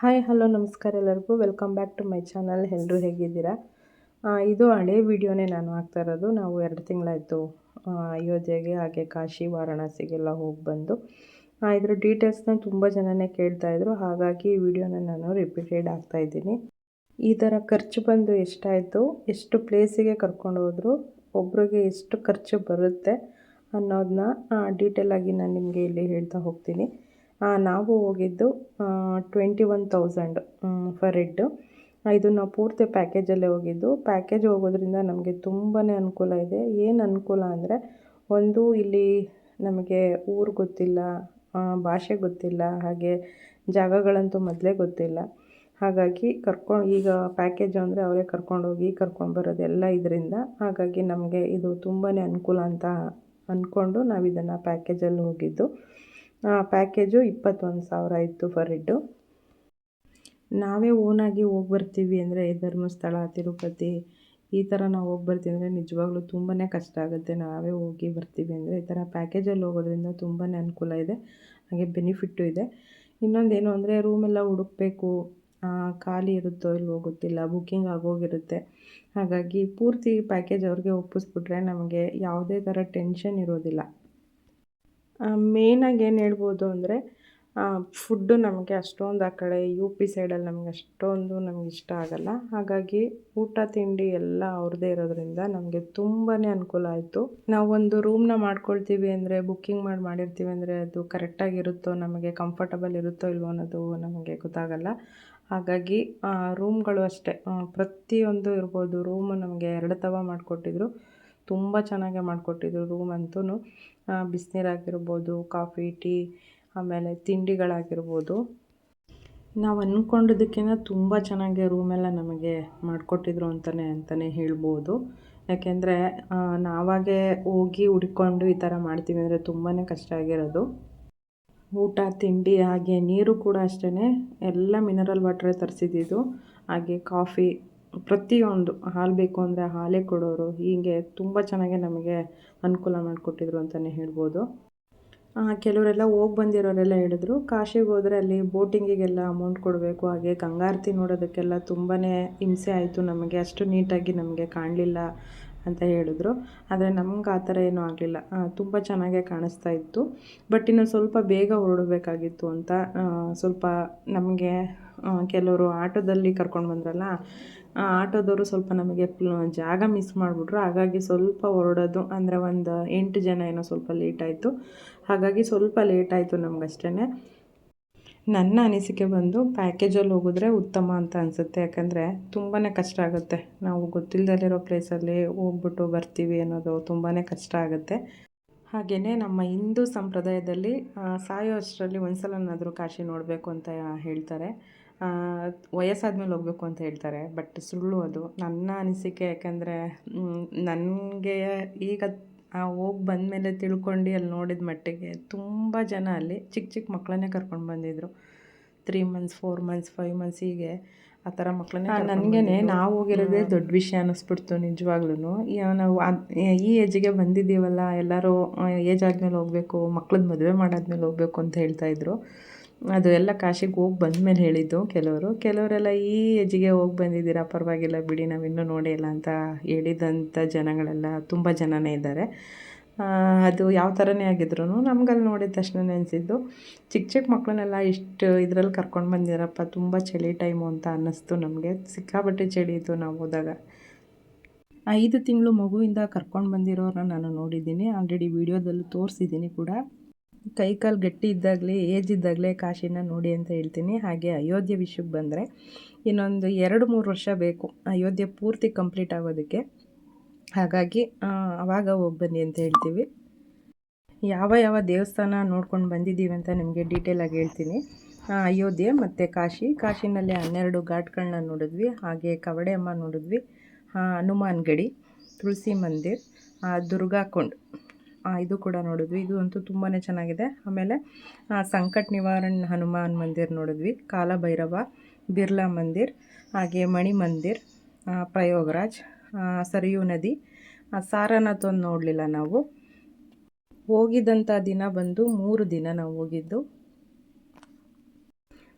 Hi hello ನಮಸ್ಕಾರ ಎಲ್ಲರಿಗೂ welcome back to my channel. ಎಲ್ಲರೂ ಹೇಗಿದ್ದೀರಾ? ಇದು ಹಳೆ ವಿಡಿಯೋನೇ ನಾನು ಹಾಕ್ತಾ ಇರೋದು. ನಾವು 2 ತಿಂಗಳಾಯಿತು ಅಯೋಧ್ಯೆಗೆ ಹಾಗೆ ಕಾಶಿ ವಾರಾಣಸಿಗೆಲ್ಲ ಹೋಗಿ ಬಂದು. ಇದ್ರ ಡೀಟೇಲ್ಸ್ನ ತುಂಬ ಜನನೇ ಕೇಳ್ತಾಯಿದ್ರು, ಹಾಗಾಗಿ ಈ ವಿಡಿಯೋನ ನಾನು ರಿಪೀಟೆಡ್ ಆಗ್ತಾಯಿದ್ದೀನಿ. ಈ ಥರ ಖರ್ಚು ಬಂದು ಎಷ್ಟಾಯಿತು, ಎಷ್ಟು ಪ್ಲೇಸಿಗೆ ಕರ್ಕೊಂಡು ಹೋದ್ರು, ಒಬ್ರಿಗೆ ಎಷ್ಟು ಖರ್ಚು ಬರುತ್ತೆ ಅನ್ನೋದನ್ನ ಡೀಟೇಲಾಗಿ ನಾನು ನಿಮಗೆ ಇಲ್ಲಿ ಹೇಳ್ತಾ ಹೋಗ್ತೀನಿ. ನಾವು ಹೋಗಿದ್ದು 21,000 ಫರ್ ಹೆಡ್ಡು. ಇದು ನಾವು ಪೂರ್ತಿ ಪ್ಯಾಕೇಜಲ್ಲೇ ಹೋಗಿದ್ದು. ಪ್ಯಾಕೇಜ್ ಹೋಗೋದ್ರಿಂದ ನಮಗೆ ತುಂಬಾ ಅನುಕೂಲ ಇದೆ. ಏನು ಅನುಕೂಲ ಅಂದರೆ, ಒಂದು ಇಲ್ಲಿ ನಮಗೆ ಊರು ಗೊತ್ತಿಲ್ಲ, ಭಾಷೆ ಗೊತ್ತಿಲ್ಲ, ಹಾಗೆ ಜಾಗಗಳಂತೂ ಮೊದಲೇ ಗೊತ್ತಿಲ್ಲ. ಹಾಗಾಗಿ ಈಗ ಪ್ಯಾಕೇಜ್ ಅಂದರೆ ಅವರೇ ಕರ್ಕೊಂಡೋಗಿ ಕರ್ಕೊಂಡ್ಬರೋದೆಲ್ಲ ಇದರಿಂದ. ಹಾಗಾಗಿ ನಮಗೆ ಇದು ತುಂಬಾ ಅನುಕೂಲ ಅಂತ ಅಂದ್ಕೊಂಡು ನಾವು ಇದನ್ನು ಪ್ಯಾಕೇಜಲ್ಲಿ ಹೋಗಿದ್ದು. ಪ್ಯಾಕೇಜು 21,000 ಇತ್ತು ಫರ್ ಹೆಡ್ಡು. ನಾವೇ ಓನಾಗಿ ಹೋಗಿ ಬರ್ತೀವಿ ಅಂದರೆ ಧರ್ಮಸ್ಥಳ, ತಿರುಪತಿ ಈ ಥರ ನಾವು ಹೋಗಿ ಬರ್ತೀವಿ ಅಂದರೆ ನಿಜವಾಗ್ಲೂ ತುಂಬಾ ಕಷ್ಟ ಆಗುತ್ತೆ. ನಾವೇ ಹೋಗಿ ಬರ್ತೀವಿ ಅಂದರೆ ಈ ಥರ ಪ್ಯಾಕೇಜಲ್ಲಿ ಹೋಗೋದ್ರಿಂದ ತುಂಬಾ ಅನುಕೂಲ ಇದೆ, ಹಾಗೆ ಬೆನಿಫಿಟ್ಟು ಇದೆ. ಇನ್ನೊಂದೇನು ಅಂದರೆ ರೂಮೆಲ್ಲ ಹುಡುಕಬೇಕು, ಖಾಲಿ ಇರುತ್ತೋ ಇಲ್ವೋ ಗೊತ್ತಿಲ್ಲ, ಬುಕ್ಕಿಂಗ್ ಆಗೋಗಿರುತ್ತೆ. ಹಾಗಾಗಿ ಪೂರ್ತಿ ಪ್ಯಾಕೇಜ್ ಅವ್ರಿಗೆ ಒಪ್ಪಿಸ್ಬಿಟ್ರೆ ನಮಗೆ ಯಾವುದೇ ಥರ ಟೆನ್ಷನ್ ಇರೋದಿಲ್ಲ. ಮೇಯ್ನಾಗಿ ಏನು ಹೇಳ್ಬೋದು ಅಂದರೆ, ಫುಡ್ಡು ನಮಗೆ ಅಷ್ಟೊಂದು ಆ ಕಡೆ UP ಸೈಡಲ್ಲಿ ನಮಗೆ ಅಷ್ಟೊಂದು ಇಷ್ಟ ಆಗಲ್ಲ. ಹಾಗಾಗಿ ಊಟ ತಿಂಡಿ ಎಲ್ಲ ಅವ್ರದ್ದೇ ಇರೋದ್ರಿಂದ ನಮಗೆ ತುಂಬಾ ಅನುಕೂಲ ಆಯಿತು. ನಾವೊಂದು ರೂಮ್ನ ಮಾಡ್ಕೊಳ್ತೀವಿ ಅಂದರೆ, ಬುಕ್ಕಿಂಗ್ ಮಾಡಿರ್ತೀವಿ ಅಂದರೆ ಅದು ಕರೆಕ್ಟಾಗಿರುತ್ತೋ, ನಮಗೆ ಕಂಫರ್ಟಬಲ್ ಇರುತ್ತೋ ಇಲ್ವೋ ಅನ್ನೋದು ನಮಗೆ ಗೊತ್ತಾಗಲ್ಲ. ಹಾಗಾಗಿ ರೂಮ್ಗಳು ಅಷ್ಟೇ, ಪ್ರತಿಯೊಂದು ಇರ್ಬೋದು. ರೂಮು ನಮಗೆ 2 ತವ ಮಾಡಿಕೊಟ್ಟಿದ್ರು, ತುಂಬ ಚೆನ್ನಾಗೇ ಮಾಡಿಕೊಟ್ಟಿದ್ರು ರೂಮ್ ಅಂತೂ. ಬಿಸಿನೀರಾಗಿರ್ಬೋದು, ಕಾಫಿ, ಟೀ, ಆಮೇಲೆ ತಿಂಡಿಗಳಾಗಿರ್ಬೋದು, ನಾವು ಅಂದ್ಕೊಂಡಿದ್ದಕ್ಕಿಂತ ತುಂಬ ಚೆನ್ನಾಗಿ ರೂಮೆಲ್ಲ ನಮಗೆ ಮಾಡಿಕೊಟ್ಟಿದ್ರು ಅಂತಲೇ ಹೇಳ್ಬೋದು. ಯಾಕೆಂದರೆ ನಾವಾಗೇ ಹೋಗಿ ಹುಡ್ಕೊಂಡು ಈ ಥರ ಮಾಡ್ತೀವಿ ಅಂದರೆ ತುಂಬಾ ಕಷ್ಟ ಆಗಿರೋದು. ಊಟ ತಿಂಡಿ ಹಾಗೆ ನೀರು ಕೂಡ ಅಷ್ಟೇ, ಎಲ್ಲ ಮಿನರಲ್ ವಾಟ್ರೇ ತರಿಸಿದ್ದು. ಹಾಗೆ ಕಾಫಿ, ಪ್ರತಿಯೊಂದು ಹಾಲು ಬೇಕು ಅಂದರೆ ಹಾಲೇ ಕೊಡೋರು. ಹೀಗೆ ತುಂಬ ಚೆನ್ನಾಗಿ ನಮಗೆ ಅನುಕೂಲ ಮಾಡಿಕೊಟ್ಟಿದ್ರು ಅಂತಲೇ ಹೇಳ್ಬೋದು. ಕೆಲವರೆಲ್ಲ ಹೋಗಿ ಬಂದಿರೋರೆಲ್ಲ ಹೇಳಿದ್ರು, ಕಾಶಿಗೆ ಹೋದರೆ ಅಲ್ಲಿ ಬೋಟಿಂಗಿಗೆಲ್ಲ ಅಮೌಂಟ್ ಕೊಡಬೇಕು, ಹಾಗೆ ಗಂಗಾರತಿ ನೋಡೋದಕ್ಕೆಲ್ಲ ತುಂಬಾ ಹಿಂಸೆ ಆಯಿತು ನಮಗೆ, ಅಷ್ಟು ನೀಟಾಗಿ ನಮಗೆ ಕಾಣಲಿಲ್ಲ ಅಂತ ಹೇಳಿದ್ರು. ಆದರೆ ನಮ್ಗೆ ಆ ಥರ ಏನೂ ಆಗಲಿಲ್ಲ, ತುಂಬ ಚೆನ್ನಾಗೇ ಕಾಣಿಸ್ತಾ ಇತ್ತು. ಬಟ್ ಇನ್ನು ಸ್ವಲ್ಪ ಬೇಗ ಹೊರಡಬೇಕಾಗಿತ್ತು ಅಂತ ಸ್ವಲ್ಪ ನಮಗೆ ಕೆಲವರು ಆಟೋದಲ್ಲಿ ಕರ್ಕೊಂಡು ಬಂದ್ರಲ್ಲ, ಆಟೋದವರು ಸ್ವಲ್ಪ ನಮಗೆ ಜಾಗ ಮಿಸ್ ಮಾಡಿಬಿಟ್ರು. ಹಾಗಾಗಿ ಸ್ವಲ್ಪ ಹೊರಡೋದು ಅಂದರೆ ಒಂದು 8 ಜನ ಏನೋ ಸ್ವಲ್ಪ ಲೇಟ್ ಆಯಿತು. ಹಾಗಾಗಿ ಸ್ವಲ್ಪ ಲೇಟ್ ಆಯಿತು ನಮಗಷ್ಟೇ. ನನ್ನ ಅನಿಸಿಕೆ ಬಂದು ಪ್ಯಾಕೇಜಲ್ಲಿ ಹೋಗಿದ್ರೆ ಉತ್ತಮ ಅಂತ ಅನಿಸುತ್ತೆ. ಯಾಕಂದರೆ ತುಂಬಾ ಕಷ್ಟ ಆಗುತ್ತೆ, ನಾವು ಗೊತ್ತಿಲ್ಲದಲ್ಲಿರೋ ಪ್ಲೇಸಲ್ಲಿ ಹೋಗ್ಬಿಟ್ಟು ಬರ್ತೀವಿ ಅನ್ನೋದು ತುಂಬಾ ಕಷ್ಟ ಆಗುತ್ತೆ. ಹಾಗೆಯೇ ನಮ್ಮ ಹಿಂದೂ ಸಂಪ್ರದಾಯದಲ್ಲಿ ಸಾಯೋ ಅಷ್ಟರಲ್ಲಿ ಒಂದು ಸಲನಾದರೂ ಕಾಶಿ ನೋಡಬೇಕು ಅಂತ ಹೇಳ್ತಾರೆ. ವಯಸ್ಸಾದ್ಮೇಲೆ ಹೋಗಬೇಕು ಅಂತ ಹೇಳ್ತಾರೆ, ಬಟ್ ಸುಳ್ಳು ಅದು ನನ್ನ ಅನಿಸಿಕೆ. ಯಾಕಂದರೆ ನನಗೆ ಈಗ ಹೋಗಿ ಬಂದಮೇಲೆ ತಿಳ್ಕೊಂಡು ಅಲ್ಲಿ ನೋಡಿದ ಮಟ್ಟಿಗೆ ತುಂಬ ಜನ ಅಲ್ಲಿ ಚಿಕ್ಕ ಮಕ್ಕಳನ್ನೇ ಕರ್ಕೊಂಡು ಬಂದಿದ್ದರು. 3 ಮಂತ್ಸ್, 4 ಮಂತ್ಸ್, 5 ಮಂತ್ಸ್ ಹೀಗೆ ಆ ಥರ ಮಕ್ಕಳನ್ನೇ. ನನಗೇ ನಾವು ಹೋಗಿರೋದೇ ದೊಡ್ಡ ವಿಷಯ ಅನ್ನಿಸ್ಬಿಡ್ತು ನಿಜವಾಗ್ಲೂ. ನಾವು ಈ ಏಜಿಗೆ ಬಂದಿದ್ದೀವಲ್ಲ, ಎಲ್ಲರೂ ಏಜ್ ಆದಮೇಲೆ ಹೋಗಬೇಕು, ಮಕ್ಳದ್ದು ಮದುವೆ ಮಾಡಾದ್ಮೇಲೆ ಹೋಗಬೇಕು ಅಂತ ಹೇಳ್ತಾಯಿದ್ರು. ಅದು ಎಲ್ಲ ಕಾಶಿಗೆ ಹೋಗಿ ಬಂದಮೇಲೆ ಹೇಳಿದ್ದು ಕೆಲವರೆಲ್ಲ ಈ ಏಜಿಗೆ ಹೋಗಿ ಬಂದಿದ್ದೀರಾ, ಪರವಾಗಿಲ್ಲ ಬಿಡಿ, ನಾವಿನ್ನೂ ನೋಡೇ ಇಲ್ಲ ಅಂತ ಹೇಳಿದಂಥ ಜನಗಳೆಲ್ಲ ತುಂಬ ಜನನೇ ಇದ್ದಾರೆ. ಅದು ಯಾವ ಥರನೇ ಆಗಿದ್ರು ನಮ್ಗಲ್ಲಿ ನೋಡಿದ ತಕ್ಷಣ ಅನಿಸಿದ್ದು, ಚಿಕ್ಕ ಮಕ್ಕಳನ್ನೆಲ್ಲ ಇಷ್ಟು ಇದರಲ್ಲಿ ಕರ್ಕೊಂಡು ಬಂದಿರಪ್ಪ, ತುಂಬ ಚಳಿ ಟೈಮು ಅಂತ ಅನ್ನಿಸ್ತು ನಮಗೆ. ಸಿಕ್ಕಾಪಟ್ಟೆ ಚಳಿ ಇತ್ತು ನಾವು ಹೋದಾಗ. 5 ತಿಂಗಳು ಮಗುವಿಂದ ಕರ್ಕೊಂಡು ಬಂದಿರೋರನ್ನ ನಾನು ನೋಡಿದ್ದೀನಿ, ಆಲ್ರೆಡಿ ವಿಡಿಯೋದಲ್ಲೂ ತೋರಿಸಿದ್ದೀನಿ ಕೂಡ. ಕೈಕಾಲು ಗಟ್ಟಿ ಇದ್ದಾಗಲೇ, ಏಜ್ ಇದ್ದಾಗಲೇ ಕಾಶಿನ ನೋಡಿ ಅಂತ ಹೇಳ್ತೀನಿ. ಹಾಗೆ ಅಯೋಧ್ಯೆ ವಿಷಯಕ್ಕೆ ಬಂದರೆ, ಇನ್ನೊಂದು 2-3 ವರ್ಷ ಬೇಕು ಅಯೋಧ್ಯೆ ಪೂರ್ತಿ ಕಂಪ್ಲೀಟ್ ಆಗೋದಕ್ಕೆ. ಹಾಗಾಗಿ ಆವಾಗ ಹೋಗಿ ಬನ್ನಿ ಅಂತ ಹೇಳ್ತೀವಿ. ಯಾವ ದೇವಸ್ಥಾನ ನೋಡ್ಕೊಂಡು ಬಂದಿದ್ದೀವಿ ಅಂತ ನಿಮಗೆ ಡೀಟೇಲಾಗಿ ಹೇಳ್ತೀನಿ. ಅಯೋಧ್ಯೆ ಮತ್ತು ಕಾಶಿನಲ್ಲಿ 12 ಘಾಟ್ಗಳನ್ನ ನೋಡಿದ್ವಿ. ಹಾಗೆ ಕವಡೆ ಅಮ್ಮ ನೋಡಿದ್ವಿ, ಹನುಮಾನ್ ಗಡಿ, ತುಳಸಿ ಮಂದಿರ್, ದುರ್ಗಾಕುಂಡ್, ಇದು ಕೂಡ ನೋಡಿದ್ವಿ. ಇದು ಅಂತೂ ತುಂಬಾ ಚೆನ್ನಾಗಿದೆ. ಆಮೇಲೆ ಸಂಕಟ್ ನಿವಾರಣ್ ಹನುಮಾನ್ ಮಂದಿರ್ ನೋಡಿದ್ವಿ, ಕಾಲಭೈರವ, ಬಿರ್ಲಾ ಮಂದಿರ್, ಹಾಗೆ ಮಣಿ ಮಂದಿರ್, ಪ್ರಯಾಗ್ರಾಜ್, ಸರಿಯೂ ನದಿ, ಸಾರನಾಥ್ ಒಂದು ನೋಡಲಿಲ್ಲ ನಾವು. ಹೋಗಿದ್ದಂಥ ದಿನ ಬಂದು 3 ದಿನ ನಾವು ಹೋಗಿದ್ದು.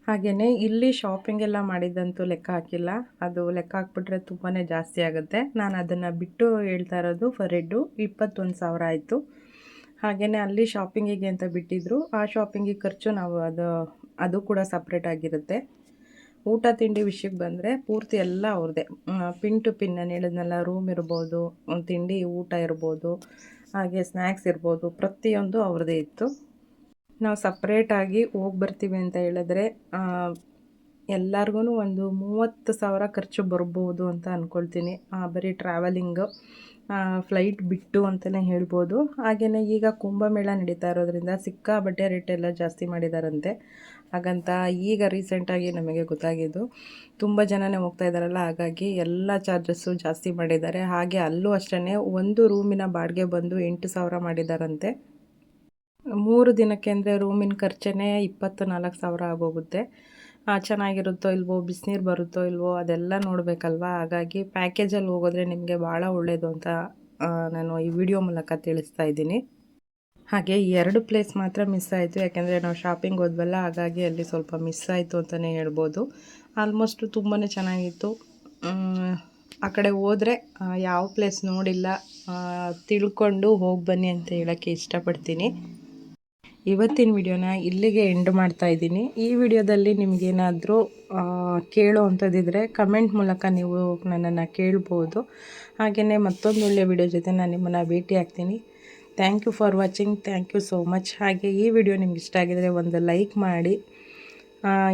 ಹಾಗೆಯೇ ಇಲ್ಲಿ ಶಾಪಿಂಗ್ ಎಲ್ಲ ಮಾಡಿದ್ದಂತೂ ಲೆಕ್ಕ ಹಾಕಿಲ್ಲ. ಅದು ಲೆಕ್ಕ ಹಾಕ್ಬಿಟ್ರೆ ತುಂಬಾ ಜಾಸ್ತಿ ಆಗುತ್ತೆ. ನಾನು ಅದನ್ನು ಬಿಟ್ಟು ಹೇಳ್ತಾ ಇರೋದು ಫರ್ ಹೆಡ್ಡು 21,000 ಆಯಿತು. ಹಾಗೆಯೇ ಅಲ್ಲಿ ಶಾಪಿಂಗಿಗೆ ಅಂತ ಬಿಟ್ಟಿದ್ದರು. ಆ ಶಾಪಿಂಗಿಗೆ ಖರ್ಚು ನಾವು ಅದು ಕೂಡ ಸಪ್ರೇಟ್ ಆಗಿರುತ್ತೆ. ಊಟ ತಿಂಡಿ ವಿಷಯಕ್ಕೆ ಬಂದರೆ ಪೂರ್ತಿ ಎಲ್ಲ ಅವ್ರದ್ದೇ. ಪಿನ್ ಟು ಪಿನ್ ನಾನು ಹೇಳಿದ್ನಲ್ಲ, ರೂಮ್ ಇರ್ಬೋದು, ತಿಂಡಿ ಊಟ ಇರ್ಬೋದು, ಹಾಗೆ ಸ್ನ್ಯಾಕ್ಸ್ ಇರ್ಬೋದು, ಪ್ರತಿಯೊಂದು ಅವ್ರದ್ದೇ ಇತ್ತು. ನಾವು ಸಪ್ರೇಟಾಗಿ ಹೋಗಿ ಬರ್ತೀವಿ ಅಂತ ಹೇಳಿದ್ರೆ ಎಲ್ಲರಿಗೂ ಒಂದು 30,000 ಖರ್ಚು ಬರ್ಬೋದು ಅಂತ ಅಂದ್ಕೊಳ್ತೀನಿ. ಬರೀ ಟ್ರಾವೆಲಿಂಗು, ಫ್ಲೈಟ್ ಬಿಟ್ಟು ಅಂತಲೇ ಹೇಳ್ಬೋದು. ಹಾಗೆಯೇ ಈಗ ಕುಂಭಮೇಳ ನಡೀತಾ ಇರೋದ್ರಿಂದ ಸಿಕ್ಕಾಬಟ್ಟೆ ರೇಟೆಲ್ಲ ಜಾಸ್ತಿ ಮಾಡಿದಾರಂತೆ. ಹಾಗಂತ ಈಗ ರೀಸೆಂಟಾಗಿ ನಮಗೆ ಗೊತ್ತಾಗಿದ್ದು. ತುಂಬ ಜನನೇ ಹೋಗ್ತಾ ಇದ್ದಾರಲ್ಲ, ಹಾಗಾಗಿ ಎಲ್ಲ ಚಾರ್ಜಸ್ಸು ಜಾಸ್ತಿ ಮಾಡಿದ್ದಾರೆ. ಹಾಗೆ ಅಲ್ಲೂ ಅಷ್ಟೇ ಒಂದು ರೂಮಿನ ಬಾಡಿಗೆ ಬಂದು 8,000 ಮಾಡಿದಾರಂತೆ. 3 ದಿನಕ್ಕೆ ಅಂದರೆ ರೂಮಿನ ಖರ್ಚೇ 24,000 ಆಗೋಗುತ್ತೆ. ಚೆನ್ನಾಗಿರುತ್ತೋ ಇಲ್ವೋ, ಬಿಸಿನೀರು ಬರುತ್ತೋ ಇಲ್ವೋ ಅದೆಲ್ಲ ನೋಡಬೇಕಲ್ವ. ಹಾಗಾಗಿ ಪ್ಯಾಕೇಜಲ್ಲಿ ಹೋಗೋದ್ರೆ ನಿಮಗೆ ಭಾಳ ಒಳ್ಳೆಯದು ಅಂತ ನಾನು ಈ ವಿಡಿಯೋ ಮೂಲಕ ತಿಳಿಸ್ತಾ ಇದ್ದೀನಿ. ಹಾಗೆ 2 ಪ್ಲೇಸ್ ಮಾತ್ರ ಮಿಸ್ ಆಯಿತು, ಯಾಕೆಂದರೆ ನಾವು ಶಾಪಿಂಗ್ ಹೋದ್ವಲ್ಲ, ಹಾಗಾಗಿ ಅಲ್ಲಿ ಸ್ವಲ್ಪ ಮಿಸ್ ಆಯಿತು ಅಂತಲೇ ಹೇಳ್ಬೋದು. ಆಲ್ಮೋಸ್ಟು ತುಂಬಾ ಚೆನ್ನಾಗಿತ್ತು. ಆ ಕಡೆ ಹೋದರೆ ಯಾವ ಪ್ಲೇಸ್ ನೋಡಿಲ್ಲ ತಿಳ್ಕೊಂಡು ಹೋಗಿ ಬನ್ನಿ ಅಂತ ಹೇಳೋಕ್ಕೆ ಇಷ್ಟಪಡ್ತೀನಿ. ಇವತ್ತಿನ ವಿಡಿಯೋನ ಇಲ್ಲಿಗೆ ಎಂಡ್ ಮಾಡ್ತಾ ಇದ್ದೀನಿ. ಈ ವಿಡಿಯೋದಲ್ಲಿ ನಿಮಗೇನಾದರೂ ಕೇಳೋ ಅಂಥದ್ದಿದ್ರೆ ಕಮೆಂಟ್ ಮೂಲಕ ನೀವು ನನ್ನನ್ನು ಕೇಳ್ಬೋದು. ಹಾಗೆಯೇ ಮತ್ತೊಂದು ಒಳ್ಳೆಯ ವಿಡಿಯೋ ಜೊತೆ ನಾನು ನಿಮ್ಮನ್ನು ಭೇಟಿ ಆಗ್ತೀನಿ. Thank you for watching. Thank you so much. ಹಾಗೆ ಈ ವಿಡಿಯೋ ನಿಮ್ಗೆ ಇಷ್ಟ ಆಗಿದರೆ ಒಂದು ಲೈಕ್ ಮಾಡಿ,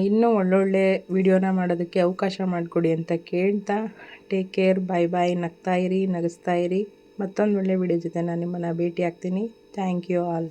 ಇನ್ನೂ ಒಳ್ಳೊಳ್ಳೆ ವಿಡಿಯೋನ ಮಾಡೋದಕ್ಕೆ ಅವಕಾಶ ಮಾಡಿಕೊಡಿ ಅಂತ ಕೇಳ್ತಾ, ಟೇಕ್ ಕೇರ್, ಬಾಯ್. ನಗ್ತಾಯಿರಿ, ನಗಿಸ್ತಾಯಿರಿ. ಮತ್ತೊಂದು ಒಳ್ಳೆಯ ವಿಡಿಯೋ ಜೊತೆ ನಾನು ನಿಮ್ಮನ್ನು ಭೇಟಿ ಆಗ್ತೀನಿ. Thank you all.